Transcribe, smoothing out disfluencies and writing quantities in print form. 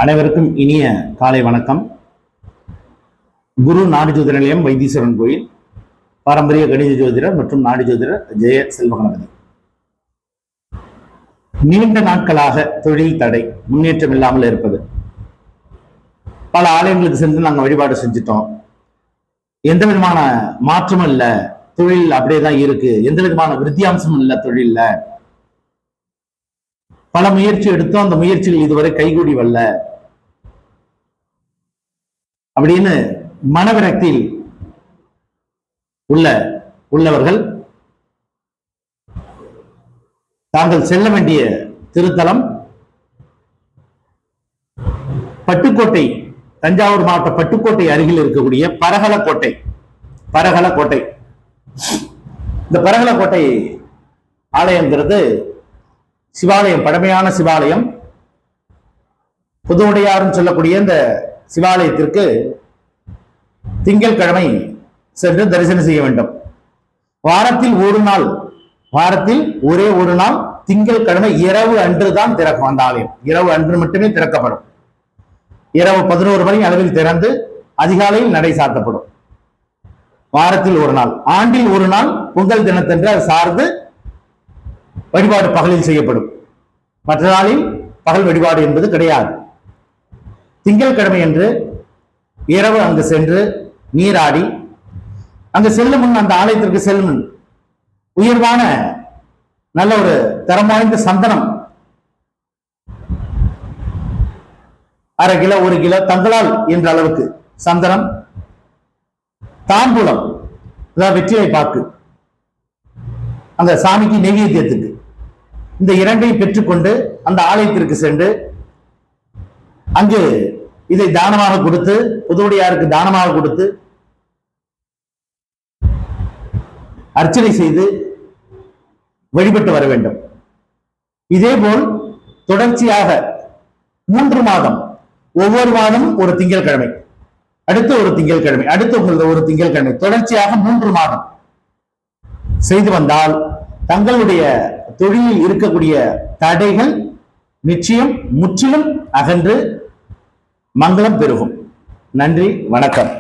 அனைவருக்கும் இனிய காலை வணக்கம். குரு நாடி ஜோதிட நிலையம், வைத்தீஸ்வரன் கோயில், பாரம்பரிய கணித ஜோதிடர் மற்றும் நாடி ஜோதிடர் ஜெய செல்வகணபதி. நீண்ட நாட்களாக தொழில் தடை, முன்னேற்றம் இல்லாமல் இருப்பது. பல ஆலயங்களுக்கு சென்று நாங்கள் வழிபாடு செஞ்சிட்டோம், எந்த விதமான மாற்றமும் இல்லை, தொழில் அப்படியே தான் இருக்கு, எந்த விதமான விருத்தியாம்சமும் இல்லை தொழில்ல. பல முயற்சி எடுத்தோம், அந்த முயற்சிகள் இதுவரை கைகூடி வரல அப்படின்னு மனவிரக்தியில் உள்ளவர்கள் தாங்கள் செல்ல வேண்டிய திருத்தலம் பட்டுக்கோட்டை, தஞ்சாவூர் மாவட்ட பட்டுக்கோட்டை அருகில் இருக்கக்கூடிய பரகலக்கோட்டை. இந்த பரகலக்கோட்டை ஆலயங்கிறது சிவாலயம், பழமையான சிவாலயம். புதுவுடையாரும் சொல்லக்கூடிய இந்த சிவாலயத்திற்கு திங்கட்கிழமை சென்று தரிசனம் செய்ய வேண்டும். வாரத்தில் ஒரே ஒரு நாள் திங்கட்கிழமை இரவு அன்று தான் திறக்கும். அந்த ஆலயம் இரவு அன்று மட்டுமே திறக்கப்படும். இரவு 11 மணி அளவில் திறந்து அதிகாலையில் நடை சாத்தப்படும். வாரத்தில் ஒரு நாள், ஆண்டில் ஒரு நாள் பொங்கல் தினத்தன்று அது சார்ந்து வழிபாடு பகலில் செய்யப்படும். மற்ற நாளில் பகல் வழிபாடு என்பது கிடையாது. திங்கட்கிழமை என்று இரவு அங்கு சென்று நீராடி, அங்கு செல்லும் முன், அந்த ஆலயத்திற்கு செல்லும் முன் உயர்வான நல்ல ஒரு தரம் வாய்ந்த சந்தனம், 1/2 கிலோ 1 கிலோ தங்களால் என்ற அளவுக்கு சந்தனம், தாம்பூலம், அதாவது வெற்றிலை பாக்கு, அந்த சாமிக்கு நெய்வேத்தியத்துக்கு, இந்த இரண்டையும் பெற்றுக்கொண்டு அந்த ஆலயத்திற்கு சென்று அங்கு இதை தானமாக கொடுத்து, புதுவுடையாருக்கு தானமாக கொடுத்து அர்ச்சனை செய்து வழிபட்டு வர வேண்டும். இதேபோல் தொடர்ச்சியாக 3 மாதம், ஒவ்வொரு மாதம் ஒரு திங்கட்கிழமை, அடுத்த ஒரு திங்கட்கிழமை, அடுத்த ஒரு திங்கட்கிழமை, தொடர்ச்சியாக 3 மாதம் செய்து வந்தால் தங்களுடைய தொழிலில் இருக்கக்கூடிய தடைகள் நிச்சயம் முற்றிலும் அகன்று மங்களம் பெருகும். நன்றி, வணக்கம்.